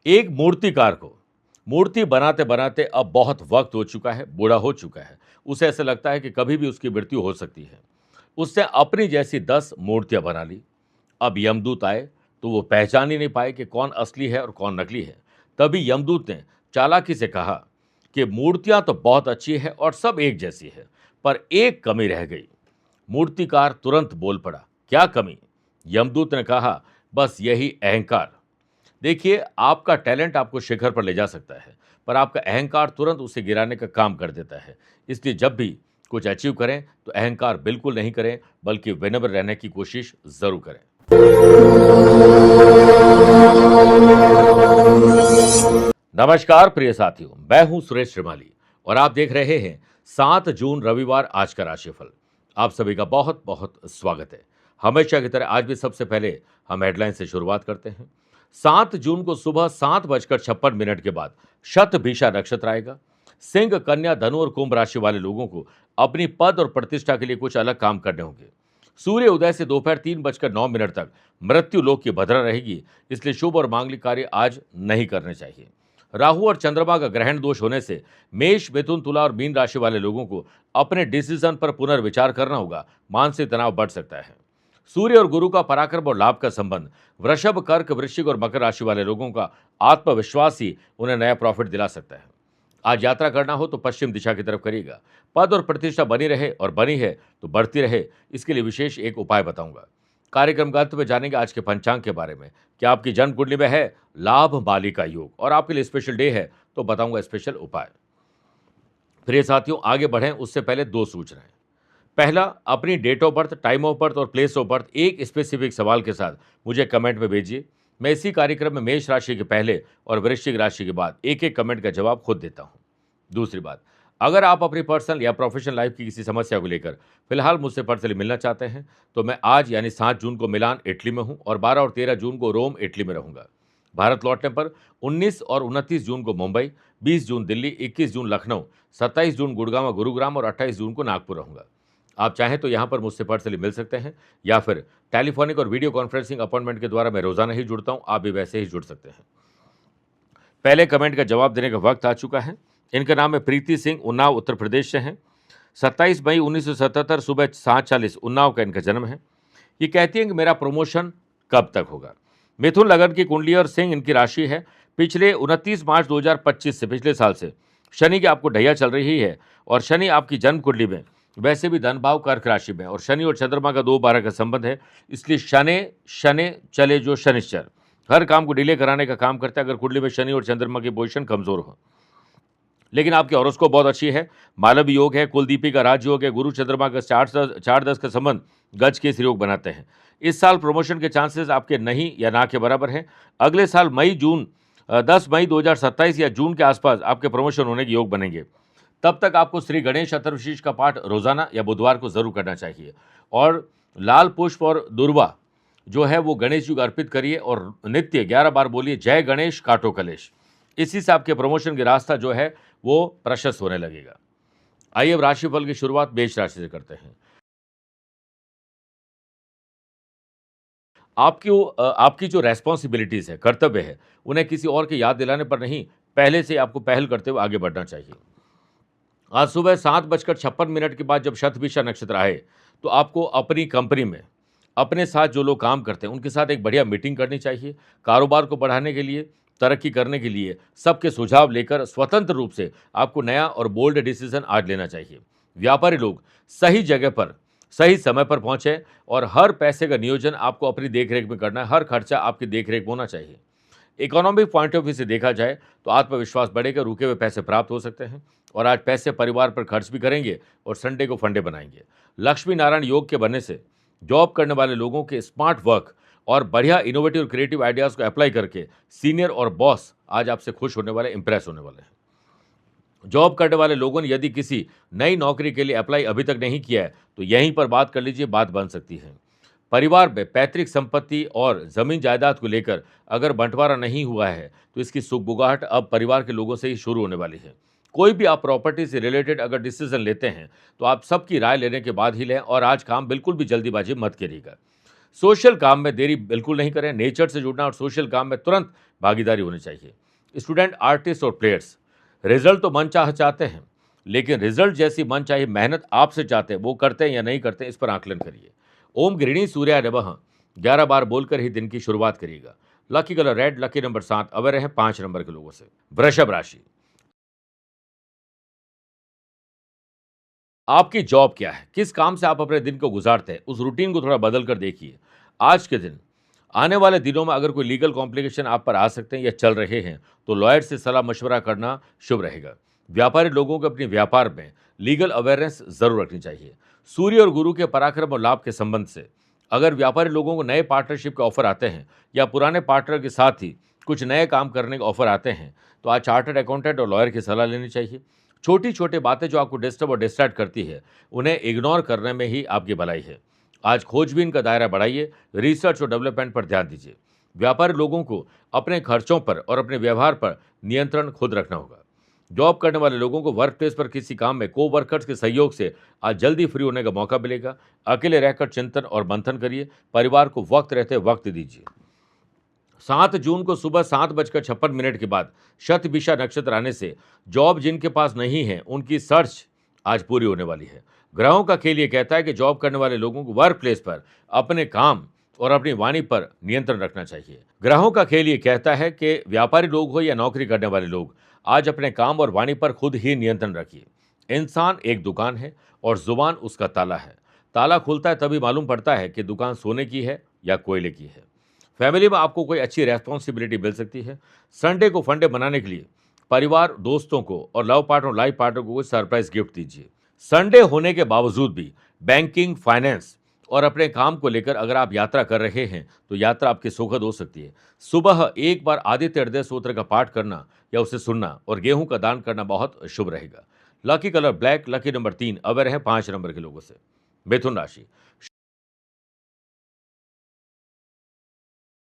एक मूर्तिकार को मूर्ति बनाते बनाते अब बहुत वक्त हो चुका है, बूढ़ा हो चुका है। उसे ऐसा लगता है कि कभी भी उसकी मृत्यु हो सकती है। उसने अपनी जैसी 10 मूर्तियां बना ली। अब यमदूत आए तो वो पहचान ही नहीं पाए कि कौन असली है और कौन नकली है। तभी यमदूत ने चालाकी से कहा कि मूर्तियां तो बहुत अच्छी है और सब एक जैसी है, पर एक कमी रह गई। मूर्तिकार तुरंत बोल पड़ा, क्या कमी? यमदूत ने कहा, बस यही अहंकार। देखिए, आपका टैलेंट आपको शिखर पर ले जा सकता है, पर आपका अहंकार तुरंत उसे गिराने का काम कर देता है। इसलिए जब भी कुछ अचीव करें तो अहंकार बिल्कुल नहीं करें, बल्कि विनम्र रहने की कोशिश जरूर करें। नमस्कार प्रिय साथियों, मैं हूं सुरेश श्रीमाली और आप देख रहे हैं 7 जून रविवार आज का राशिफल। आप सभी का बहुत बहुत स्वागत है। हमेशा की तरह आज भी सबसे पहले हम हेडलाइन से शुरुआत करते हैं। 7 जून को सुबह 7:56 के बाद शतभिषा नक्षत्र आएगा। सिंह, कन्या, धनु और कुंभ राशि वाले लोगों को अपनी पद और प्रतिष्ठा के लिए कुछ अलग काम करने होंगे। सूर्य उदय से दोपहर 3:09 तक मृत्यु लोक की भद्रा रहेगी, इसलिए शुभ और मांगलिक कार्य आज नहीं करने चाहिए। राहु और चंद्रमा का ग्रहण दोष होने से मेष, मिथुन, तुला और मीन राशि वाले लोगों को अपने डिसीजन पर पुनर्विचार करना होगा। मानसिक तनाव बढ़ सकता है। सूर्य और गुरु का पराक्रम और लाभ का संबंध वृषभ, कर्क, वृश्चिक और मकर राशि वाले लोगों का आत्मविश्वास ही उन्हें नया प्रॉफिट दिला सकता है। आज यात्रा करना हो तो पश्चिम दिशा की तरफ करिएगा। पद और प्रतिष्ठा बनी रहे और बनी है तो बढ़ती रहे, इसके लिए विशेष एक उपाय बताऊंगा। कार्यक्रम का अंत में जानेंगे आज के पंचांग के बारे में। क्या आपकी जन्म कुंडली में है लाभ माली का योग और आपके लिए स्पेशल डे है तो बताऊंगा स्पेशल उपाय। प्रिय साथियों, आगे बढ़ें उससे पहले 2 सूचनाएं। पहला, अपनी date of birth, time of birth और प्लेस ऑफ बर्थ एक स्पेसिफिक सवाल के साथ मुझे कमेंट में भेजिए। मैं इसी कार्यक्रम में मेष राशि के पहले और वृश्चिक राशि के बाद एक एक कमेंट का जवाब खुद देता हूं। दूसरी बात, अगर आप अपनी पर्सनल या प्रोफेशनल लाइफ की किसी समस्या को लेकर फिलहाल मुझसे पर्सनली मिलना चाहते हैं तो मैं आज यानी 7 जून को मिलान, इटली में हूं और 12 और 13 जून को रोम, इटली में रहूंगा। भारत लौटने पर 19 और 29 जून को मुंबई, 20 जून दिल्ली, 21 जून लखनऊ, 27 जून गुड़गांव, गुरुग्राम और 28 जून को नागपुर रहूंगा। आप चाहें तो यहाँ पर मुझसे पर्सनली मिल सकते हैं या फिर टेलीफोनिक और वीडियो कॉन्फ्रेंसिंग अपॉइंटमेंट के द्वारा मैं रोजाना ही जुड़ता हूँ, आप भी वैसे ही जुड़ सकते हैं। पहले कमेंट का जवाब देने का वक्त आ चुका है। इनका नाम है प्रीति सिंह, उन्नाव उत्तर प्रदेश से हैं। 27 मई 1977 सुबह 7:40 उन्नाव का इनका जन्म है। ये कहती हैं कि मेरा प्रमोशन कब तक होगा। मिथुन लगन की कुंडली और सिंह इनकी राशि है। पिछले 29 मार्च 2025 से, पिछले साल से शनि की आपको ढैया चल रही है और शनि आपकी जन्म कुंडली में वैसे भी धन भाव कर्क राशि में और शनि और चंद्रमा का 2-12 का संबंध है, इसलिए शनि शनि चले जो शनिश्चर हर काम को डिले कराने का काम करता है अगर कुंडली में शनि और चंद्रमा की पोजीशन कमजोर हो। लेकिन आपकी हॉरोस्कोप बहुत अच्छी है। मालव योग है, कुलदीपी का राजयोग है, गुरु चंद्रमा का 4-10 का संबंध गज के योग बनाते हैं। इस साल प्रमोशन के चांसेस आपके नहीं या ना के बराबर हैं। अगले साल 10 मई 2027 या जून के आसपास आपके प्रमोशन होने के योग बनेंगे। तब तक आपको श्री गणेश अथर्वशीष का पाठ रोजाना या बुधवार को जरूर करना चाहिए और लाल पुष्प और दुर्वा जो है वो गणेश जी को अर्पित करिए और नित्य 11 बार बोलिए जय गणेश काटो कलेश। इसी से आपके प्रमोशन की रास्ता जो है वो प्रशस्त होने लगेगा। आइए अब राशिफल की शुरुआत मेष राशि से करते हैं। आपकी जो रेस्पॉन्सिबिलिटीज है, कर्तव्य है, उन्हें किसी और के याद दिलाने पर नहीं, पहले से आपको पहल करते हुए आगे बढ़ना चाहिए। आज सुबह 7:56 के बाद जब शतभिषा नक्षत्र आए तो आपको अपनी कंपनी में अपने साथ जो लोग काम करते हैं उनके साथ एक बढ़िया मीटिंग करनी चाहिए। कारोबार को बढ़ाने के लिए, तरक्की करने के लिए सबके सुझाव लेकर स्वतंत्र रूप से आपको नया और बोल्ड डिसीजन आज लेना चाहिए। व्यापारी लोग सही जगह पर सही समय पर पहुंचे और हर पैसे का नियोजन आपको अपनी देखरेख में करना है। हर खर्चा आपकी देखरेख में होना चाहिए। इकोनॉमिक पॉइंट ऑफ व्यू से देखा जाए तो आत्मविश्वास बढ़ेगा, रुके हुए पैसे प्राप्त हो सकते हैं और आज पैसे परिवार पर खर्च भी करेंगे और संडे को फंडे बनाएंगे। लक्ष्मी नारायण योग के बनने से जॉब करने वाले लोगों के स्मार्ट वर्क और बढ़िया इनोवेटिव और क्रिएटिव आइडियाज़ को अप्लाई करके सीनियर और बॉस आज आपसे खुश होने वाले, इंप्रेस होने वाले हैं। जॉब करने वाले लोगों ने यदि किसी नई नौकरी के लिए अप्लाई अभी तक नहीं किया है तो यहीं पर बात कर लीजिए, बात बन सकती है। परिवार में पैतृक संपत्ति और जमीन जायदाद को लेकर अगर बंटवारा नहीं हुआ है तो इसकी सुगबुगाहट अब परिवार के लोगों से ही शुरू होने वाली है। कोई भी आप प्रॉपर्टी से रिलेटेड अगर डिसीजन लेते हैं तो आप सबकी राय लेने के बाद ही लें और आज काम बिल्कुल भी जल्दीबाजी मत करिएगा। सोशल काम में देरी बिल्कुल नहीं करें। नेचर से जुड़ना और सोशल काम में तुरंत भागीदारी होनी चाहिए। स्टूडेंट, आर्टिस्ट और प्लेयर्स, रिजल्ट तो मनचाहा चाहते हैं, लेकिन रिजल्ट जैसी मनचाही मेहनत आपसे चाहते हैं, वो करते हैं या नहीं करते हैं, इस पर आकलन करिए। ओम गृहिणी सूर्याय नमः 11 बार बोलकर ही दिन की शुरुआत करिएगा। Lucky colour red, lucky number 7, away रहे 5 नंबर के लोगों से। वृषभ राशि, आपकी जॉब क्या है, किस काम से आप अपने दिन को गुजारते हैं, उस रूटीन को थोड़ा बदल कर देखिए। आज के दिन, आने वाले दिनों में अगर कोई लीगल कॉम्प्लिकेशन आप पर आ सकते हैं या चल रहे हैं, तो लॉयर से सलाह मशवरा करना शुभ रहेगा। व्यापारी लोगों को अपने व्यापार में लीगल अवेयरनेस जरूर रखनी चाहिए। सूर्य और गुरु के पराक्रम और लाभ के संबंध से अगर व्यापारी लोगों को नए पार्टनरशिप के ऑफर आते हैं या पुराने पार्टनर के साथ ही कुछ नए काम करने के ऑफर आते हैं, तो आज चार्टर्ड अकाउंटेंट और लॉयर की सलाह लेनी चाहिए। छोटी छोटी बातें जो आपको डिस्टर्ब और डिस्ट्रैक्ट करती है, उन्हें इग्नोर करने में ही आपकी भलाई है। आज खोजबीन का दायरा बढ़ाइए, रिसर्च और डेवलपमेंट पर ध्यान दीजिए। व्यापारी लोगों को अपने खर्चों पर और अपने व्यवहार पर नियंत्रण खुद रखना होगा। जॉब करने वाले लोगों को वर्क प्लेस पर किसी काम में को वर्कर्स के सहयोग से आज जल्दी फ्री होने का मौका मिलेगा। अकेले रहकर चिंतन और मंथन करिए, परिवार को वक्त रहते वक्त दीजिए। 7 जून को सुबह 7:56 के बाद शतभिषा नक्षत्र आने से जॉब जिनके पास नहीं है, उनकी सर्च आज पूरी होने वाली है। ग्रहों का खेल ये कहता है कि जॉब करने वाले लोगों को वर्क प्लेस पर अपने काम और अपनी वाणी पर नियंत्रण रखना चाहिए। ग्रहों का खेल ये कहता है कि व्यापारी लोग हो या नौकरी करने वाले लोग, आज अपने काम और वाणी पर खुद ही नियंत्रण रखिए। इंसान एक दुकान है और जुबान उसका ताला है। ताला खुलता है तभी मालूम पड़ता है कि दुकान सोने की है या कोयले की है। फैमिली में आपको कोई अच्छी रेस्पॉन्सिबिलिटी मिल सकती है। संडे को फंडे बनाने के लिए परिवार, दोस्तों को और लव पार्टनर, लाइफ पार्टनर को कोई सरप्राइज गिफ्ट दीजिए। संडे होने के बावजूद भी बैंकिंग, फाइनेंस और अपने काम को लेकर अगर आप यात्रा कर रहे हैं, तो यात्रा आपकी सुखद हो सकती है। सुबह एक बार आदित्य हृदय सूत्र का पाठ करना या उसे सुनना और गेहूं का दान करना बहुत शुभ रहेगा। Lucky colour black, lucky number 3, away रहे 5 नंबर के लोगों से। मिथुन राशि,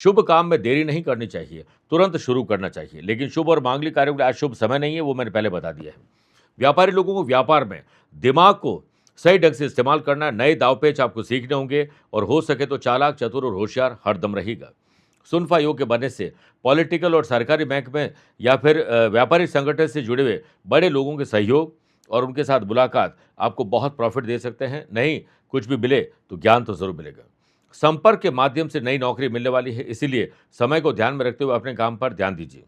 शुभ काम में देरी नहीं करनी चाहिए, तुरंत शुरू करना चाहिए, लेकिन शुभ और मांगलिक कार्यों के लिए आज शुभ समय नहीं है, वो मैंने पहले बता दिया है। व्यापारी लोगों को व्यापार में दिमाग को सही ढंग से इस्तेमाल करना, नए दावपेच आपको सीखने होंगे और हो सके तो चालाक, चतुर और होशियार हरदम रहेगा। सुनफा योग के बनने से पॉलिटिकल और सरकारी बैंक में या फिर व्यापारिक संगठन से जुड़े हुए बड़े लोगों के सहयोग और उनके साथ मुलाकात आपको बहुत प्रॉफिट दे सकते हैं। नहीं कुछ भी मिले तो ज्ञान तो जरूर मिलेगा। संपर्क के माध्यम से नई नौकरी मिलने वाली है, इसीलिए समय को ध्यान में रखते हुए अपने काम पर ध्यान दीजिए।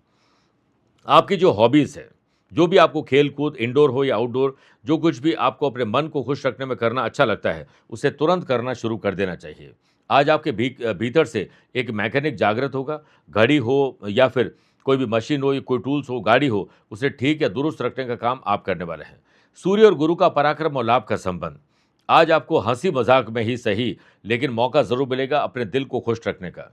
आपकी जो हॉबीज़ है, जो भी आपको खेल कूद, इंडोर हो या आउटडोर, जो कुछ भी आपको अपने मन को खुश रखने में करना अच्छा लगता है, उसे तुरंत करना शुरू कर देना चाहिए। आज आपके भीतर से एक मैकेनिक जागृत होगा। घड़ी हो या फिर कोई भी मशीन हो या कोई टूल्स हो, गाड़ी हो, उसे ठीक या दुरुस्त रखने का काम आप करने वाले हैं। सूर्य और गुरु का पराक्रम और लाभ का संबंध, आज आपको हंसी मजाक में ही सही, लेकिन मौका जरूर मिलेगा अपने दिल को खुश रखने का।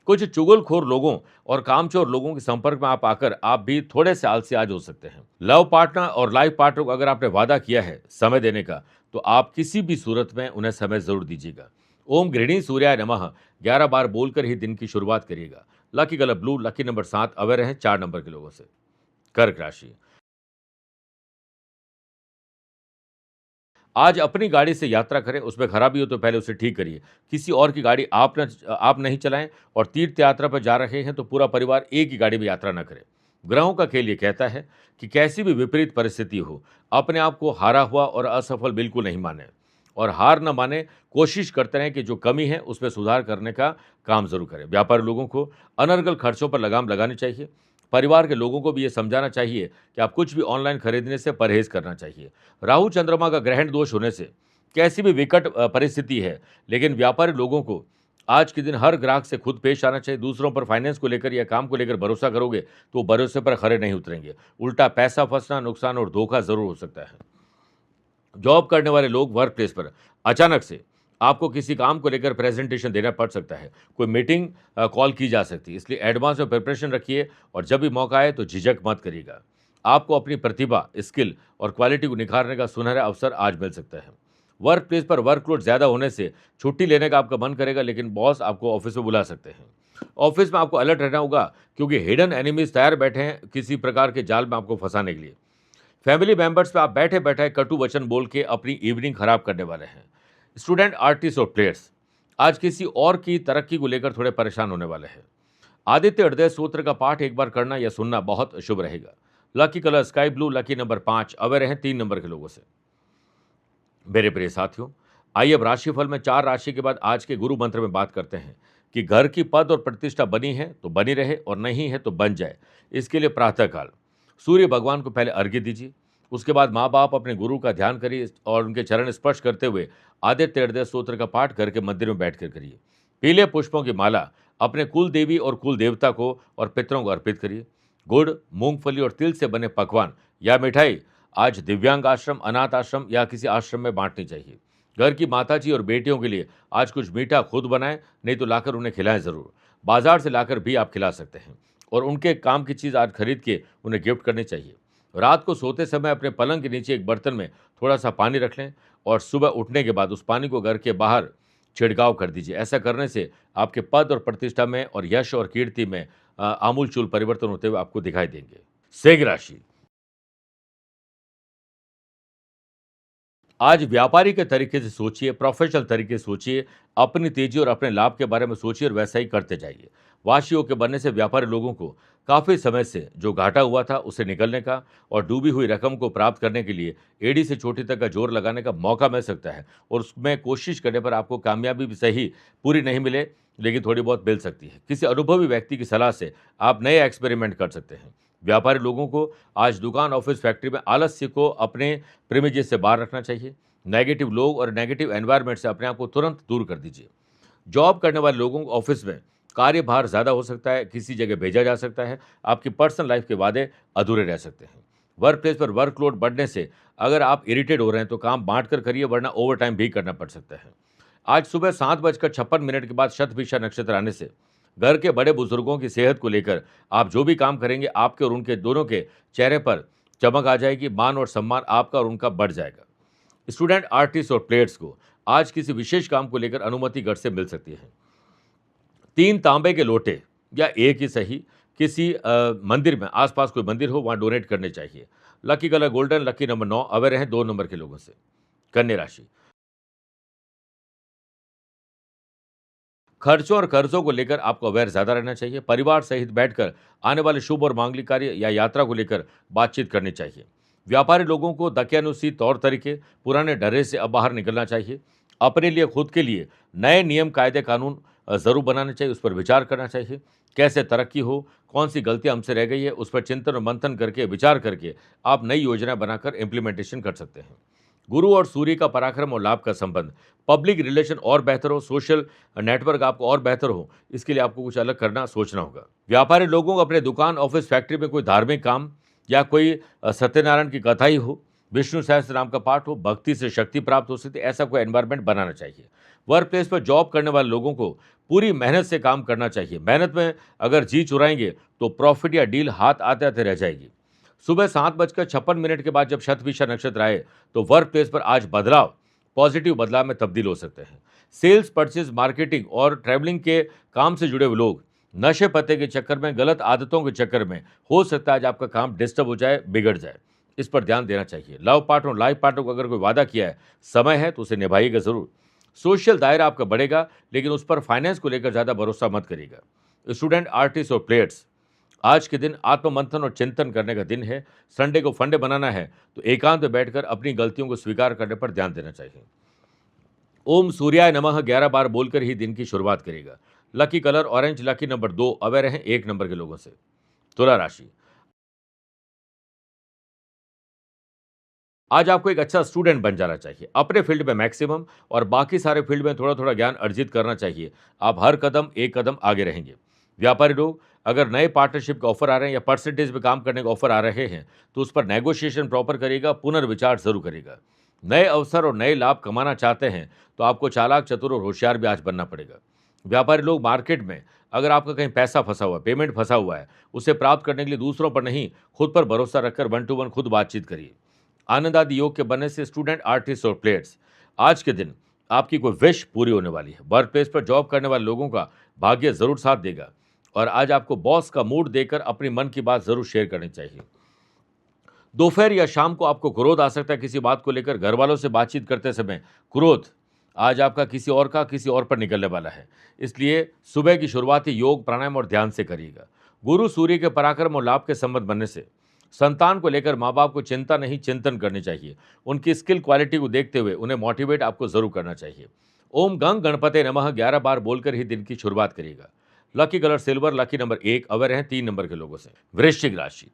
कुछ चुगलखोर लोगों और कामचोर लोगों के संपर्क में आप आकर आप भी थोड़े से आलसी आज हो सकते हैं। लव पार्टनर और लाइफ पार्टनर को अगर आपने वादा किया है समय देने का, तो आप किसी भी सूरत में उन्हें समय जरूर दीजिएगा। ओम गृहिणी सूर्याय नमः 11 बार बोलकर ही दिन की शुरुआत करिएगा। Lucky colour blue, lucky number 7, away रहे 4 नंबर के लोगों से। कर्क राशि, आज अपनी गाड़ी से यात्रा करें, उसमें खराबी हो तो पहले उसे ठीक करिए। किसी और की गाड़ी आप नहीं चलाएं और तीर्थ यात्रा पर जा रहे हैं तो पूरा परिवार एक ही गाड़ी में यात्रा न करे। ग्रहों का खेल ये कहता है कि कैसी भी विपरीत परिस्थिति हो, अपने आप को हारा हुआ और असफल बिल्कुल नहीं माने और हार न माने, कोशिश करते रहें कि जो कमी है उसमें सुधार करने का काम जरूर करें। व्यापारी लोगों को अनर्गल खर्चों पर लगाम लगानी चाहिए। परिवार के लोगों को भी ये समझाना चाहिए कि आप कुछ भी ऑनलाइन खरीदने से परहेज करना चाहिए। राहु चंद्रमा का ग्रहण दोष होने से कैसी भी विकट परिस्थिति है, लेकिन व्यापारी लोगों को आज के दिन हर ग्राहक से खुद पेश आना चाहिए। दूसरों पर फाइनेंस को लेकर या काम को लेकर भरोसा करोगे तो भरोसे पर खरे नहीं उतरेंगे, उल्टा पैसा फंसना, नुकसान और धोखा जरूर हो सकता है। जॉब करने वाले लोग वर्क प्लेस पर अचानक से आपको किसी काम को लेकर प्रेजेंटेशन देना पड़ सकता है, कोई मीटिंग कॉल की जा सकती है, इसलिए एडवांस में प्रिपरेशन रखिए और जब भी मौका आए तो झिझक मत करिएगा। आपको अपनी प्रतिभा, स्किल और क्वालिटी को निखारने का सुनहरा अवसर आज मिल सकता है। वर्क प्लेस पर वर्कलोड ज़्यादा होने से छुट्टी लेने का आपका मन करेगा, लेकिन बॉस आपको ऑफिस में बुला सकते हैं। ऑफिस में आपको अलर्ट रहना होगा क्योंकि हिडन एनिमीज तैयार बैठे हैं किसी प्रकार के जाल में आपको फंसाने के लिए। फैमिली मेंबर्स पे आप बैठे बैठे कटु वचन बोल के अपनी इवनिंग खराब करने वाले हैं। स्टूडेंट, आर्टिस्ट और प्लेयर्स आज किसी और की तरक्की को लेकर थोड़े परेशान होने वाले हैं। आदित्य हृदय सूत्र का पाठ एक बार करना या सुनना बहुत शुभ रहेगा। Lucky colour sky blue, lucky number 5, away रहें 3 नंबर के लोगों से। मेरे प्रिय साथियों, आइए अब राशिफल में 4 राशि के बाद आज के गुरु मंत्र में बात करते हैं कि घर की पद और प्रतिष्ठा बनी है तो बनी रहे और नहीं है तो बन जाए। इसके लिए प्रातःकाल सूर्य भगवान को पहले अर्घ्य दीजिए। उसके बाद माँ बाप अपने गुरु का ध्यान करिए और उनके चरण स्पर्श करते हुए आदित्य हृदय स्तोत्र का पाठ घर के मंदिर में बैठकर करिए। पीले पुष्पों की माला अपने कुल देवी और कुल देवता को और पितरों को अर्पित करिए। गुड़, मूंगफली और तिल से बने पकवान या मिठाई आज दिव्यांग आश्रम, अनाथ आश्रम या किसी आश्रम में बांटनी चाहिए। घर की माताजी और बेटियों के लिए आज कुछ मीठा खुद बनाएं, नहीं तो लाकर उन्हें खिलाएं ज़रूर। बाजार से लाकर भी आप खिला सकते हैं और उनके काम की चीज़ आज खरीद के उन्हें गिफ्ट करनी चाहिए। रात को सोते समय अपने पलंग के नीचे एक बर्तन में थोड़ा सा पानी रख लें और सुबह उठने के बाद उस पानी को घर के बाहर छिड़काव कर दीजिए। ऐसा करने से आपके पद और प्रतिष्ठा में और यश और कीर्ति में आमूलचूल परिवर्तन होते हुए आपको दिखाई देंगे। सिंह राशि, आज व्यापारी के तरीके से सोचिए, प्रोफेशनल तरीके से सोचिए, अपनी तेजी और अपने लाभ के बारे में सोचिए और वैसा ही करते जाइए। वाशियों के बनने से व्यापारी लोगों को काफ़ी समय से जो घाटा हुआ था उसे निकलने का और डूबी हुई रकम को प्राप्त करने के लिए एड़ी से चोटी तक का जोर लगाने का मौका मिल सकता है और उसमें कोशिश करने पर आपको कामयाबी भी सही पूरी नहीं मिले, लेकिन थोड़ी बहुत मिल सकती है। किसी अनुभवी व्यक्ति की सलाह से आप नए एक्सपेरिमेंट कर सकते हैं। व्यापारी लोगों को आज दुकान, ऑफिस, फैक्ट्री में आलस्य को अपने प्रेमिजेस से बाहर रखना चाहिए। नेगेटिव लोग और नेगेटिव एनवायरनमेंट से अपने आप को तुरंत दूर कर दीजिए। जॉब करने वाले लोगों को ऑफिस में कार्यभार ज़्यादा हो सकता है, किसी जगह भेजा जा सकता है, आपकी पर्सनल लाइफ के वादे अधूरे रह सकते हैं। वर्क प्लेस पर वर्कलोड बढ़ने से अगर आप इरिटेट हो रहे हैं तो काम बांट कर करिए, वरना ओवर टाइम भी करना पड़ सकता है। आज सुबह 7:56 के बाद शतभिषा नक्षत्र आने से घर के बड़े बुजुर्गों की सेहत को लेकर आप जो भी काम करेंगे, आपके और उनके दोनों के चेहरे पर चमक आ जाएगी। मान और सम्मान आपका और उनका बढ़ जाएगा। स्टूडेंट, आर्टिस्ट और प्लेयर्स को आज किसी विशेष काम को लेकर अनुमति घर से मिल सकती है। 3 तांबे के लोटे या एक ही सही किसी मंदिर में, आसपास कोई मंदिर हो, वहां डोनेट करने चाहिए। Lucky colour golden, lucky number 9, away रहें 2 नंबर के लोगों से। कन्या राशि, खर्चों और कर्जों को लेकर आपको अवेयर ज़्यादा रहना चाहिए। परिवार सहित बैठकर आने वाले शुभ और मांगलिक कार्य या यात्रा को लेकर बातचीत करनी चाहिए। व्यापारी लोगों को दकियानुसी तौर तरीके, पुराने डरे से अब बाहर निकलना चाहिए। अपने लिए, खुद के लिए नए नियम, कायदे, कानून ज़रूर बनाने चाहिए, उस पर विचार करना चाहिए। कैसे तरक्की हो, कौन सी गलतियां हमसे रह गई है, उस पर चिंतन और मंथन करके, विचार करके आप नई योजना बनाकर इम्प्लीमेंटेशन कर सकते हैं। गुरु और सूर्य का पराक्रम और लाभ का संबंध, पब्लिक रिलेशन और बेहतर हो, सोशल नेटवर्क आपको और बेहतर हो, इसके लिए आपको कुछ अलग करना, सोचना होगा। व्यापारी लोगों को अपने दुकान, ऑफिस, फैक्ट्री में कोई धार्मिक काम या कोई सत्यनारायण की कथा ही हो, विष्णु सहस्त्र नाम का पाठ हो, भक्ति से शक्ति प्राप्त हो सकती है, ऐसा कोई एनवायरनमेंट बनाना चाहिए। वर्क प्लेस पर जॉब करने वाले लोगों को पूरी मेहनत से काम करना चाहिए। मेहनत में अगर जी चुराएंगे तो प्रॉफिट या डील हाथ आते आते रह जाएगी। सुबह 7:56 के बाद जब शतभिषा नक्षत्र आए तो वर्क प्लेस पर आज बदलाव पॉजिटिव बदलाव में तब्दील हो सकते हैं। सेल्स, परचेज, मार्केटिंग और ट्रैवलिंग के काम से जुड़े हुए लोग नशे पत्ते के चक्कर में, गलत आदतों के चक्कर में हो सकता है आज आपका काम डिस्टर्ब हो जाए, बिगड़ जाए। इस पर ध्यान देना चाहिए। लव पार्टनर, लाइफ पार्टनर को अगर कोई वादा किया है, समय है तो उसे निभाइएगा ज़रूर। सोशल दायरा आपका बढ़ेगा, लेकिन उस पर फाइनेंस को लेकर ज़्यादा भरोसा मत करिएगा। स्टूडेंट, आर्टिस्ट और प्लेयर्स, आज के दिन आत्ममंथन और चिंतन करने का दिन है। संडे को फंडे बनाना है तो एकांत में बैठकर अपनी गलतियों को स्वीकार करने पर ध्यान देना चाहिए। ओम सूर्याय नमः 11 बार बोलकर ही दिन की शुरुआत करेगा। Lucky colour orange, lucky number 2, away रहें 1 नंबर के लोगों से। तुला राशि, आज आपको एक अच्छा स्टूडेंट बन जाना चाहिए। अपने फील्ड में मैक्सिमम और बाकी सारे फील्ड में थोड़ा थोड़ा ज्ञान अर्जित करना चाहिए। आप हर कदम एक कदम आगे रहेंगे। व्यापारी लोग अगर नए पार्टनरशिप के ऑफर आ रहे हैं या परसेंटेज में काम करने के ऑफर आ रहे हैं तो उस पर नेगोशिएशन प्रॉपर करिएगा, पुनर्विचार जरूर करिएगा। नए अवसर और नए लाभ कमाना चाहते हैं तो आपको चालाक, चतुर और होशियार भी आज बनना पड़ेगा। व्यापारी लोग मार्केट में अगर आपका कहीं पैसा फंसा हुआ है, पेमेंट फंसा हुआ है, उसे प्राप्त करने के लिए दूसरों पर नहीं, खुद पर भरोसा रखकर 1 to 1 खुद बातचीत करिए। आनंद आदि योग के बनने से स्टूडेंट, आर्टिस्ट और प्लेयर्स, आज के दिन आपकी कोई विश पूरी होने वाली है। वर्क प्लेस पर जॉब करने वाले लोगों का भाग्य जरूर साथ देगा और आज आपको बॉस का मूड देकर अपनी मन की बात जरूर शेयर करनी चाहिए। दोपहर या शाम को आपको क्रोध आ सकता है किसी बात को लेकर। घर वालों से बातचीत करते समय क्रोध आज आपका किसी और पर निकलने वाला है, इसलिए सुबह की शुरुआत ही योग, प्राणायाम और ध्यान से करिएगा। गुरु सूर्य के पराक्रम और लाभ के संबंध बनने से संतान को लेकर माँ बाप को चिंता नहीं, चिंतन करनी चाहिए। उनकी स्किल क्वालिटी को देखते हुए उन्हें मोटिवेट आपको जरूर करना चाहिए। ओम गंग गणपते नमः 11 बार बोलकर ही दिन की शुरुआत करिएगा। Lucky colour silver, lucky number 1, aware हैं 3 नंबर के लोगों से। वृश्चिक राशि,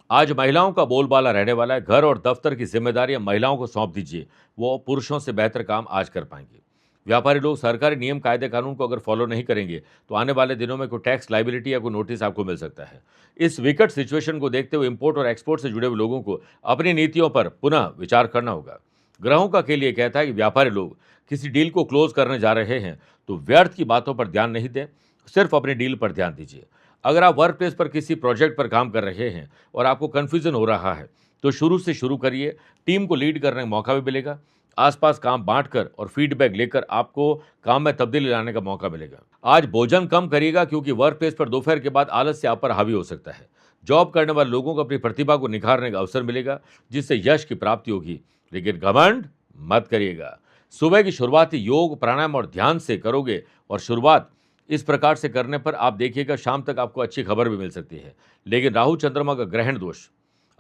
आज महिलाओं का बोलबाला रहने वाला है। घर और दफ्तर की जिम्मेदारियां महिलाओं को सौंप दीजिए, वो पुरुषों से बेहतर काम आज कर पाएंगे। व्यापारी लोग सरकारी नियम, कायदे, कानून को अगर फॉलो नहीं करेंगे तो आने वाले दिनों में कोई टैक्स लाइबिलिटी या कोई नोटिस आपको मिल सकता है। इस विकट सिचुएशन को देखते हुए इंपोर्ट और एक्सपोर्ट से जुड़े हुए लोगों को अपनी नीतियों पर पुनः विचार करना होगा। ग्रहों का खेल ये कहता है कि व्यापारी लोग किसी डील को क्लोज करने जा रहे हैं तो व्यर्थ की बातों पर ध्यान नहीं दें, सिर्फ अपनी डील पर ध्यान दीजिए। अगर आप वर्क प्लेस पर किसी प्रोजेक्ट पर काम कर रहे हैं और आपको कन्फ्यूजन हो रहा है तो शुरू से शुरू करिए, टीम को लीड करने का मौका भी मिलेगा। आसपास काम बांटकर और फीडबैक लेकर आपको काम में तब्दीली लाने का मौका मिलेगा। आज भोजन कम करिएगा क्योंकि वर्क प्लेस पर दोपहर के बाद आलस्य आप पर हावी हो सकता है। जॉब करने वाले लोगों को अपनी प्रतिभा को निखारने का अवसर मिलेगा, जिससे यश की प्राप्ति होगी, लेकिन घमंड मत करिएगा। सुबह की शुरुआत ही योग, प्राणायाम और ध्यान से करोगे और शुरुआत इस प्रकार से करने पर आप देखिएगा शाम तक आपको अच्छी खबर भी मिल सकती है। लेकिन राहु चंद्रमा का ग्रहण दोष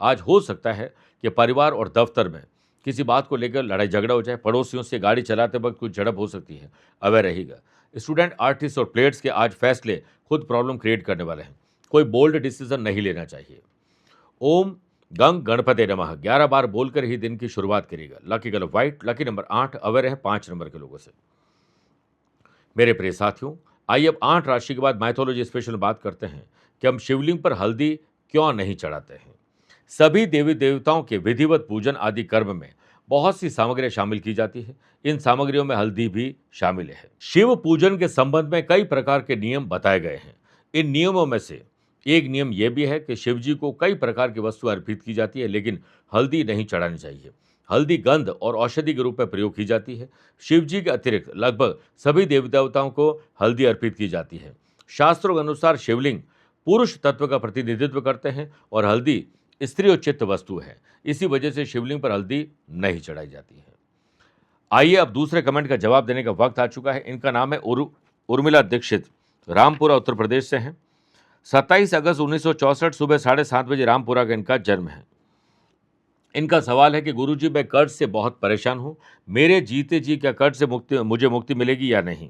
आज हो सकता है कि परिवार और दफ्तर में किसी बात को लेकर लड़ाई झगड़ा हो जाए, पड़ोसियों से गाड़ी चलाते वक्त कुछ झड़प हो सकती है, अवेयर रहेगा। स्टूडेंट, आर्टिस्ट और प्लेयर्स के आज फैसले खुद प्रॉब्लम क्रिएट करने वाले हैं, कोई बोल्ड डिसीजन नहीं लेना चाहिए। ओम गंग गणपते नमः 11 बार बोलकर ही दिन की शुरुआत करिएगा। Lucky colour white, lucky number 8, aware है 5 नंबर के लोगों से। मेरे प्रिय साथियों, आइए अब 8 राशि के बाद माइथोलॉजी स्पेशल बात करते हैं कि हम शिवलिंग पर हल्दी क्यों नहीं चढ़ाते हैं। सभी देवी देवताओं के विधिवत पूजन आदि कर्म में बहुत सी सामग्रियां शामिल की जाती है। इन सामग्रियों में हल्दी भी शामिल है। शिव पूजन के संबंध में कई प्रकार के नियम बताए गए हैं। इन नियमों में से एक नियम यह भी है कि शिव जी को कई प्रकार की वस्तु अर्पित की जाती है, लेकिन हल्दी नहीं चढ़ानी चाहिए। हल्दी गंध और औषधि के रूप में प्रयोग की जाती है। शिव जी के अतिरिक्त लगभग सभी देवी देवताओं को हल्दी अर्पित की जाती है। शास्त्रों के अनुसार शिवलिंग पुरुष तत्व का प्रतिनिधित्व करते हैं और हल्दी स्त्रीउचित वस्तु है। इसी वजह से शिवलिंग पर हल्दी नहीं चढ़ाई जाती है। आइए अब दूसरे कमेंट का जवाब देने का वक्त आ चुका है। इनका नाम है उर्मिला दीक्षित, रामपुरा उत्तर प्रदेश से हैं। 27 अगस्त 1964 सुबह 7:30 बजे रामपुरा का इनका जन्म है। इनका सवाल है कि गुरुजी, मैं कर्ज से बहुत परेशान हूँ, मेरे जीते जी क्या कर्ज से मुझे मुक्ति मिलेगी या नहीं।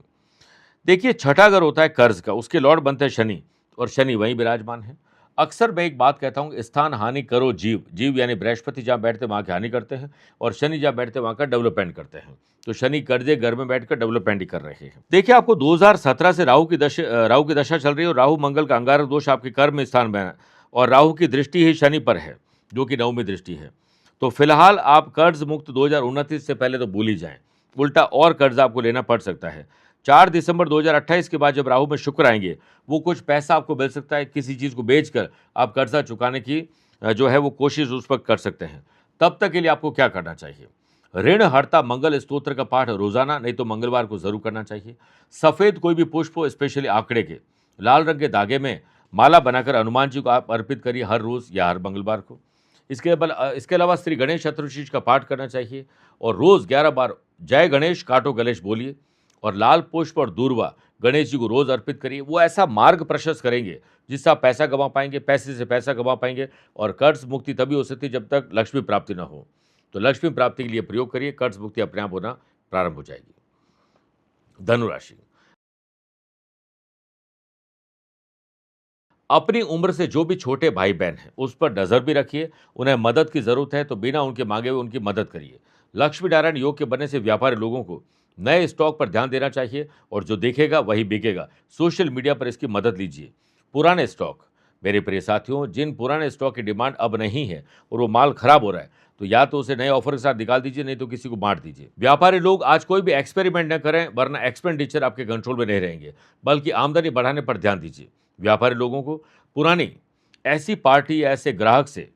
देखिए, छठा घर होता है कर्ज का, उसके लॉर्ड बनते हैं शनि, और शनि वहीं विराजमान है। अक्सर मैं एक बात कहता हूँ, स्थान हानि करो जीव, जीव यानी बृहस्पति जहाँ बैठते वहाँ की हानि करते हैं और शनि जहाँ बैठते वहाँ का डेवलपमेंट करते हैं। तो शनि कर्जे घर में बैठकर डेवलपमेंट ही कर रहे हैं। देखिए, आपको 2017 से राहु की दशा चल रही है और राहु मंगल का अंगारक दोष आपके कर्म स्थान में है और राहु की दृष्टि ही शनि पर है, जो कि नवमी दृष्टि है। तो फिलहाल आप कर्ज मुक्त 2029 से पहले तो भूल ही जाएं, उल्टा और कर्ज आपको लेना पड़ सकता है। 4 दिसंबर 2028 के बाद जब राहु में शुक्र आएंगे, वो कुछ पैसा आपको मिल सकता है, किसी चीज़ को बेचकर आप कर्जा चुकाने की जो है वो कोशिश उस वक्त कर सकते हैं। तब तक के लिए आपको क्या करना चाहिए? ऋण हरता मंगल स्तोत्र का पाठ रोजाना, नहीं तो मंगलवार को जरूर करना चाहिए। सफ़ेद कोई भी पुष्प हो, स्पेशली आंकड़े के, लाल रंग के धागे में माला बनाकर हनुमान जी को आप अर्पित करिए हर रोज़ या हर मंगलवार को। इसके अलावा श्री गणेश चतुर्थी का पाठ करना चाहिए और रोज़ 11 बार जय गणेश काटो गणेश बोलिए और लाल पुष्प और दूर्वा गणेश जी को रोज़ अर्पित करिए। वो ऐसा मार्ग प्रशस्त करेंगे जिससे आप पैसा कमा पाएंगे, पैसे से पैसा कमा पाएंगे। और कर्ज मुक्ति तभी हो सकती है जब तक लक्ष्मी प्राप्ति ना हो। तो लक्ष्मी प्राप्ति के लिए प्रयोग करिए, कर्ज मुक्ति अपने आप होना प्रारंभ हो जाएगी। धनुराशि, अपनी उम्र से जो भी छोटे भाई बहन हैं उस पर नजर भी रखिए। उन्हें मदद की जरूरत है तो बिना उनके मांगे हुए उनकी मदद करिए। लक्ष्मी नारायण योग के बनने से व्यापारी लोगों को नए स्टॉक पर ध्यान देना चाहिए और जो दिखेगा वही बिकेगा। सोशल मीडिया पर इसकी मदद लीजिए। पुराने स्टॉक, मेरे प्रिय साथियों, जिन पुराने स्टॉक की डिमांड अब नहीं है और वो माल खराब हो रहा है तो या तो उसे नए ऑफर के साथ निकाल दीजिए, नहीं तो किसी को बांट दीजिए। व्यापारी लोग आज कोई भी एक्सपेरिमेंट न करें, वरना एक्सपेंडिचर आपके कंट्रोल में नहीं रहेंगे, बल्कि आमदनी बढ़ाने पर ध्यान दीजिए। व्यापारी लोगों को पुरानी ऐसी पार्टी या ऐसे ग्राहक से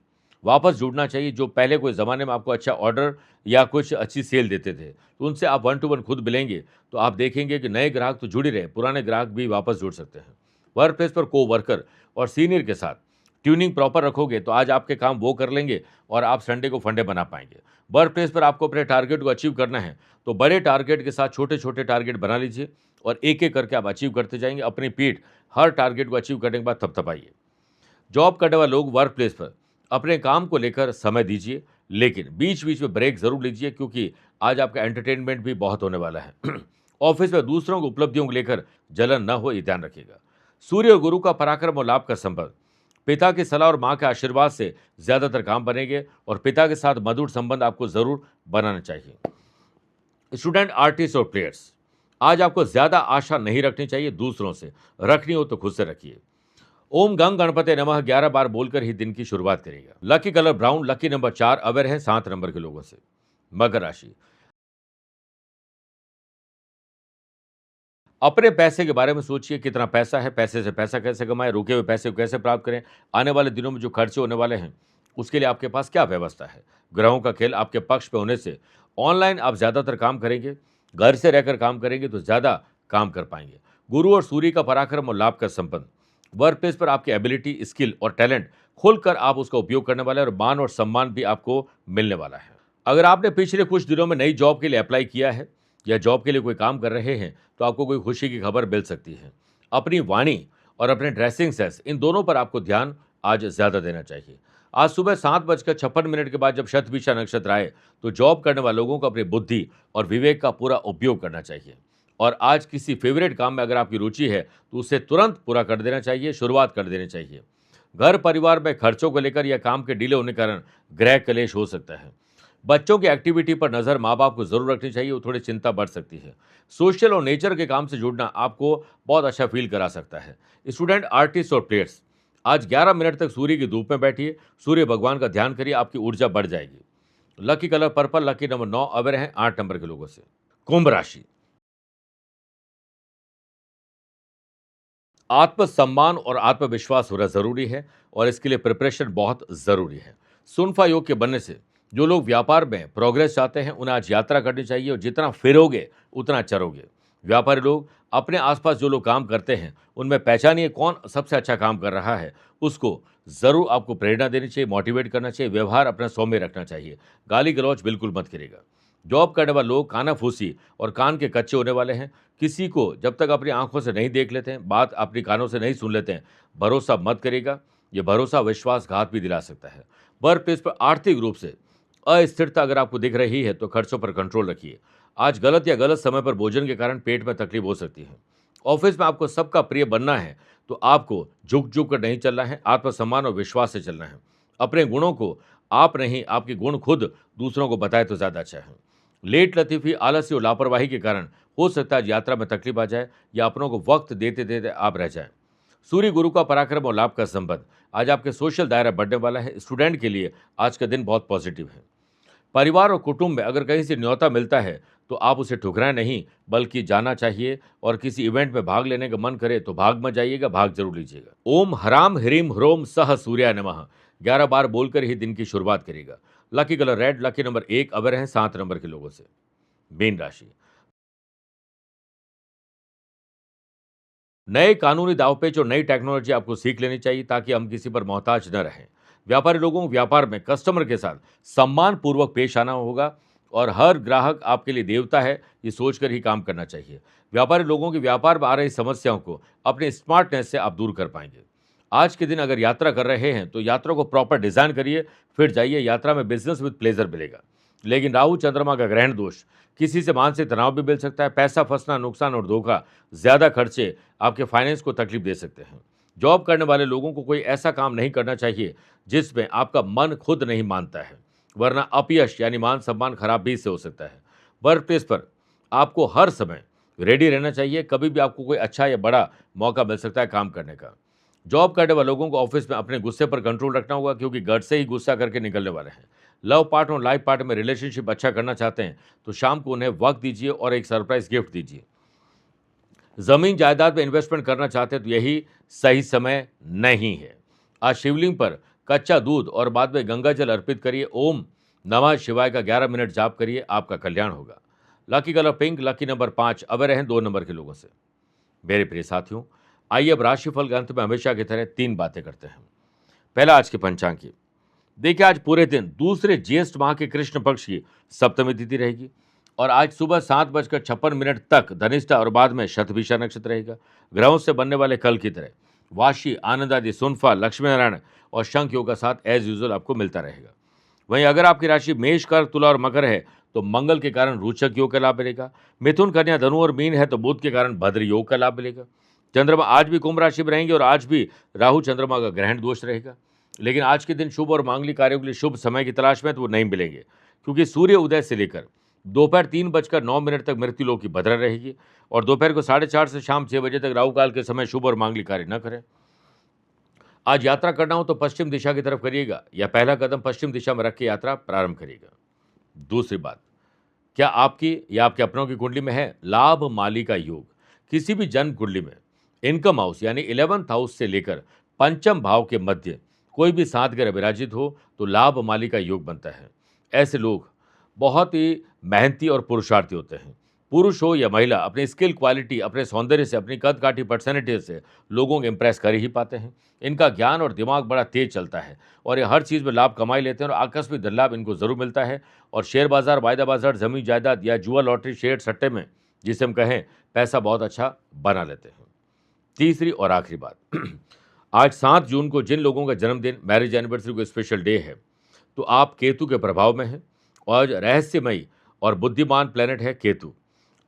वापस जुड़ना चाहिए जो पहले कोई ज़माने में आपको अच्छा ऑर्डर या कुछ अच्छी सेल देते थे। तो उनसे आप 1 to 1 खुद मिलेंगे तो आप देखेंगे कि नए ग्राहक तो जुड़ ही रहे, पुराने ग्राहक भी वापस जुड़ सकते हैं। वर्क प्लेस पर को वर्कर और सीनियर के साथ ट्यूनिंग प्रॉपर रखोगे तो आज आपके काम वो कर लेंगे और आप संडे को फंडे बना पाएंगे। वर्क प्लेस पर आपको अपने टारगेट को अचीव करना है तो बड़े टारगेट के साथ छोटे छोटे टारगेट बना लीजिए और एक एक करके आप अचीव करते जाएंगे। अपनी पीठ हर टारगेट को अचीव करने के बाद थपथपाइए। जॉब करने वाले लोग वर्क प्लेस पर अपने काम को लेकर समय दीजिए, लेकिन बीच बीच में ब्रेक जरूर लीजिए क्योंकि आज आपका एंटरटेनमेंट भी बहुत होने वाला है। ऑफिस में दूसरों की उपलब्धियों को लेकर जलन न हो, ये ध्यान रखिएगा। सूर्य और गुरु का पराक्रम और लाभ का संबंध, पिता की सलाह और मां के आशीर्वाद से ज्यादातर काम बनेंगे और पिता के साथ मधुर संबंध आपको जरूर बनाना चाहिए। स्टूडेंट, आर्टिस्ट और प्लेयर्स, आज आपको ज्यादा आशा नहीं रखनी चाहिए, दूसरों से रखनी हो तो खुद से रखिए। ओम गंग गणपति नमः 11 बार बोलकर ही दिन की शुरुआत करेगा। Lucky colour brown, lucky number 4, aware है 7 नंबर के लोगों से। मकर राशि, अपने पैसे के बारे में सोचिए, कितना पैसा है, पैसे से पैसा कैसे कमाएं, रुके हुए पैसे को कैसे प्राप्त करें, आने वाले दिनों में जो खर्चे होने वाले हैं उसके लिए आपके पास क्या व्यवस्था है। ग्रहों का खेल आपके पक्ष पे होने से ऑनलाइन आप ज्यादातर काम करेंगे, घर से रहकर काम करेंगे तो ज्यादा काम कर पाएंगे। गुरु और सूर्य का पराक्रम और लाभ का संबंध, वर्क प्लेस पर आपकी एबिलिटी, स्किल और टैलेंट खुलकर आप उसका उपयोग करने वाले हैं और मान और सम्मान भी आपको मिलने वाला है। अगर आपने पिछले कुछ दिनों में नई जॉब के लिए अप्लाई किया है या जॉब के लिए कोई काम कर रहे हैं तो आपको कोई खुशी की खबर मिल सकती है। अपनी वाणी और अपने ड्रेसिंग सेंस, इन दोनों पर आपको ध्यान आज ज्यादा देना चाहिए। आज सुबह 7:56 के बाद जब शतभिषा नक्षत्र आए तो जॉब करने वाले लोगों को अपनी बुद्धि और विवेक का पूरा उपयोग करना चाहिए। और आज किसी फेवरेट काम में अगर आपकी रुचि है तो उसे तुरंत पूरा कर देना चाहिए, शुरुआत कर देनी चाहिए। घर परिवार में खर्चों को लेकर या काम के डिले होने के कारण गृह कलेश हो सकता है। बच्चों की एक्टिविटी पर नजर माँ बाप को जरूर रखनी चाहिए, वो थोड़ी चिंता बढ़ सकती है। सोशल और नेचर के काम से जुड़ना आपको बहुत अच्छा फील करा सकता है। स्टूडेंट, आर्टिस्ट और प्लेयर्स, आज 11 मिनट तक सूर्य की धूप में बैठिए, सूर्य भगवान का ध्यान करिए, आपकी ऊर्जा बढ़ जाएगी। Lucky colour purple, lucky number 9, aware हैं 8 नंबर के लोगों से। कुंभ राशि, आत्मसम्मान और आत्मविश्वास होना जरूरी है और इसके लिए प्रिपरेशन बहुत जरूरी है। सुनफा योग के बनने से जो लोग व्यापार में प्रोग्रेस चाहते हैं उन्हें आज यात्रा करनी चाहिए और जितना फिरोगे उतना चरोगे। व्यापारी लोग, अपने आसपास जो लोग काम करते हैं उनमें पहचानिए कौन सबसे अच्छा काम कर रहा है, उसको जरूर आपको प्रेरणा देनी चाहिए, मोटिवेट करना चाहिए। व्यवहार अपना सौम्य रखना चाहिए, गाली गलौज बिल्कुल मत करेगा। जॉब करने वाले लोग कानाफूसी और कान के कच्चे होने वाले हैं। किसी को जब तक अपनी आंखों से नहीं देख लेते हैं, बात अपनी कानों से नहीं सुन लेते हैं, भरोसा मत करिएगा। ये भरोसा विश्वासघात भी दिला सकता है। वर्क प्लेस पर आर्थिक रूप से अस्थिरता अगर आपको दिख रही है तो खर्चों पर कंट्रोल रखिए। आज गलत या गलत समय पर भोजन के कारण पेट में तकलीफ हो सकती है। ऑफिस में आपको सबका प्रिय बनना है तो आपको झुक झुक कर नहीं चलना है, आत्मसम्मान और विश्वास से चलना है। अपने गुणों को आप नहीं, आपके गुण खुद दूसरों को बताए तो ज्यादा अच्छा है। लेट लतीफी, आलस्य और लापरवाही के कारण हो सकता है यात्रा में तकलीफ आ जाए या अपनों को वक्त देते देते आप रह जाएं। सूर्य गुरु का पराक्रम और लाभ का संबंध, आज आपके सोशल दायरा बढ़ने वाला है। स्टूडेंट के लिए आज का दिन बहुत पॉजिटिव है। परिवार और कुटुंब में अगर कहीं से न्योता मिलता है तो आप उसे ठुकराएं नहीं, बल्कि जाना चाहिए। और किसी इवेंट में भाग लेने का मन करे तो भाग मत जाइएगा, भाग जरूर लीजिएगा। ओम हराम ह्रीम ह्रोम सह सूर्याय नमः 11 बार बोलकर ही दिन की शुरुआत करेगा। Lucky colour red, lucky number 1, aware हैं 7 नंबर के लोगों से। मीन राशि, नए कानूनी दावपेच और नई टेक्नोलॉजी आपको सीख लेनी चाहिए ताकि हम किसी पर मोहताज न रहें। व्यापारी लोगों को व्यापार में कस्टमर के साथ सम्मान पूर्वक पेश आना होगा और हर ग्राहक आपके लिए देवता है, ये सोचकर ही काम करना चाहिए। व्यापारी लोगों की व्यापार में आ रही समस्याओं को अपने स्मार्टनेस से आप दूर कर पाएंगे। आज के दिन अगर यात्रा कर रहे हैं तो यात्रा को प्रॉपर डिजाइन करिए, फिर जाइए। यात्रा में बिजनेस विद प्लेजर मिलेगा। लेकिन राहु चंद्रमा का ग्रहण दोष, किसी से मानसिक तनाव भी मिल सकता है। पैसा फंसना, नुकसान और धोखा, ज्यादा खर्चे आपके फाइनेंस को तकलीफ दे सकते हैं। जॉब करने वाले लोगों को कोई ऐसा काम नहीं करना चाहिए जिसमें आपका मन खुद नहीं मानता है, वरना अपयश यानी मान सम्मान खराब भी इससे हो सकता है। वर्क प्लेस पर आपको हर समय रेडी रहना चाहिए, कभी भी आपको कोई अच्छा या बड़ा मौका मिल सकता है काम करने का। जॉब करने वाले लोगों को ऑफिस में अपने गुस्से पर कंट्रोल रखना होगा क्योंकि घर से ही गुस्सा करके निकलने वाले हैं। लव पार्ट और लाइफ पार्ट में रिलेशनशिप अच्छा करना चाहते हैं तो शाम को उन्हें वक्त दीजिए और एक सरप्राइज गिफ्ट दीजिए। जमीन जायदाद में इन्वेस्टमेंट करना चाहते हैं तो यही सही समय नहीं है। आज शिवलिंग पर कच्चा दूध और बाद में गंगा जल अर्पित करिए। ओम नमः शिवाय का 11 मिनट जाप करिए, आपका कल्याण होगा। Lucky colour pink, lucky number 5, अवर रहें 2 नंबर के लोगों से। मेरे प्रिय साथियों, आइए अब राशिफल के अंत में हमेशा की तरह 3 बातें करते हैं। पहला आज के पंचांग की। देखिए, आज पूरे दिन दूसरे ज्येष्ठ माह के कृष्ण पक्ष की सप्तमी तिथि रहेगी और आज सुबह 7:56 तक धनिष्ठा और बाद में शतभिषा नक्षत्र रहेगा। ग्रहों से बनने वाले कल की तरह वाशी, आनंद आदि, सुनफा, लक्ष्मी नारायण और शंख योग का साथ एज यूजुअल आपको मिलता रहेगा। वहीं अगर आपकी राशि मेष, कर्क, तुला और मकर है तो मंगल के कारण रोचक योग का लाभ मिलेगा। मिथुन, कन्या, धनु और मीन है तो बुध के कारण भद्र योग का लाभ मिलेगा। चंद्रमा आज भी कुंभ राशि में रहेंगे और आज भी राहु चंद्रमा का ग्रहण दोष रहेगा। लेकिन आज के दिन शुभ और मांगलिक कार्यों के लिए शुभ समय की तलाश में तो वो नहीं मिलेंगे, क्योंकि सूर्य उदय से लेकर दोपहर 3:09 तक मृत्युलोक की भद्रा रहेगी और दोपहर को 4:30 से शाम 6 बजे तक राहु काल के समय शुभ और मांगलिक कार्य न करें। आज यात्रा करना हो तो पश्चिम दिशा की तरफ करिएगा या पहला कदम पश्चिम दिशा में रख के यात्रा प्रारंभ करिएगा। दूसरी बात, क्या आपकी या आपके अपनों की कुंडली में है लाभ माली का योग? किसी भी जन्म कुंडली में इनकम हाउस यानी 11th हाउस से लेकर पंचम भाव के मध्य कोई भी 7 ग्रह विराजित हो तो लाभ माली का योग बनता है। ऐसे लोग बहुत ही मेहनती और पुरुषार्थी होते हैं। पुरुष हो या महिला, अपनी स्किल, क्वालिटी, अपने सौंदर्य से, अपनी कद काठी पर्सनैलिटी से लोगों को इम्प्रेस कर ही पाते हैं। इनका ज्ञान और दिमाग बड़ा तेज चलता है और ये हर चीज़ में लाभ कमाई लेते हैं और आकस्मिक धन लाभ इनको जरूर मिलता है। और शेयर बाजार, वायदा बाजार, जमीन जायदाद या जुआ, लॉटरी, शेयर, सट्टे में जिसे हम कहें पैसा बहुत अच्छा बना लेते हैं। तीसरी और आखिरी बात, आज 7 जून को जिन लोगों का जन्मदिन, मैरिज एनिवर्सरी को स्पेशल डे है, तो आप केतु के प्रभाव में हैं और रहस्यमयी और बुद्धिमान प्लेनेट है केतु।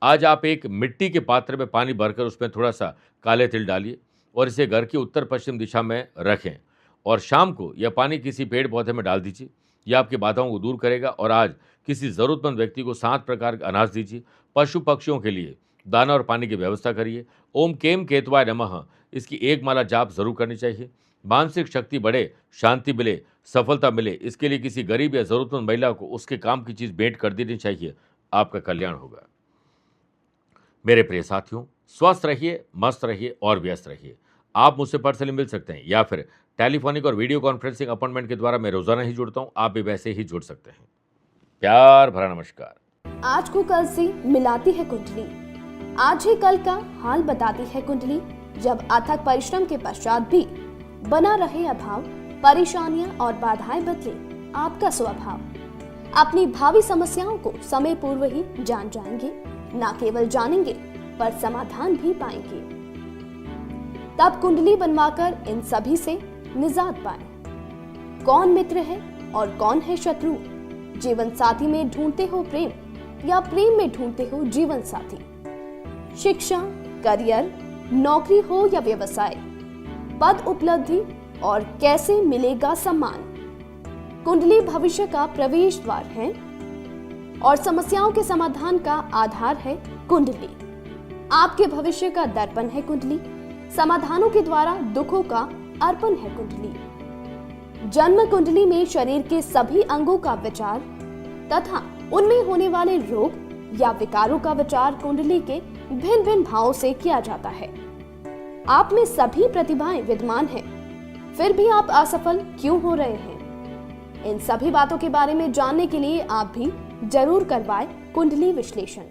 आज आप एक मिट्टी के पात्र में पानी भरकर उसमें थोड़ा सा काले तिल डालिए और इसे घर की उत्तर पश्चिम दिशा में रखें और शाम को यह पानी किसी पेड़ पौधे में डाल दीजिए। यह आपकी बाधाओं को दूर करेगा। और आज किसी ज़रूरतमंद व्यक्ति को 7 प्रकार का अनाज दीजिए। पशु पक्षियों के लिए दाना और पानी की व्यवस्था करिए। ओम केम केतवाय नमः, इसकी एक माला जाप जरूर करनी चाहिए। मानसिक शक्ति बढ़े, शांति मिले, सफलता मिले, इसके लिए किसी गरीब या जरूरतमंद महिला को उसके काम की चीज़ भेंट कर देनी चाहिए। आपका कल्याण होगा। मेरे प्रिय साथियों, स्वस्थ रहिए, मस्त रहिए और व्यस्त रहिए। आप मुझसे पर्सनली मिल सकते हैं या फिर टेलीफोनिक और वीडियो कॉन्फ्रेंसिंग अपॉइंटमेंट के द्वारा मैं रोजाना ही जुड़ता हूं। आप भी वैसे ही जुड़ सकते हैं। प्यार भरा नमस्कार। आज को कल से मिलाती है कुंडली, आज ही कल का हाल बताती है कुंडली। जब अथक परिश्रम के पश्चात भी बना रहे अभाव, परेशानियां और बाधाएं बदले आपका स्वभाव, अपनी भावी समस्याओं को समय पूर्व ही जान जाएंगे। न केवल जानेंगे पर समाधान भी पाएंगे। तब कुंडली बनवाकर इन सभी से निजात पाएं। कौन मित्र है और कौन है शत्रु? जीवन साथी में ढूंढते हो प्रेम या प्रेम में ढूंढते हो जीवन साथी? शिक्षा, करियर, नौकरी हो या व्यवसाय, पद उपलब्धि और कैसे मिलेगा सम्मान? कुंडली भविष्य का प्रवेश द्वार है और समस्याओं के समाधान का आधार है कुंडली। आपके भविष्य का दर्पण है कुंडली। समाधानों के द्वारा दुखों का अर्पण है कुंडली। जन्म कुंडली में शरीर के सभी अंगों का विचार तथा उनमें होने वाले रोग या विकारों का विचार कुंडली के भिन्न भिन्न भावों से किया जाता है। आप में सभी प्रतिभाएं विद्यमान हैं, फिर भी आप असफल क्यों हो रहे हैं? इन सभी बातों के बारे में जानने के लिए आप भी जरूर करवाएं कुंडली विश्लेषण।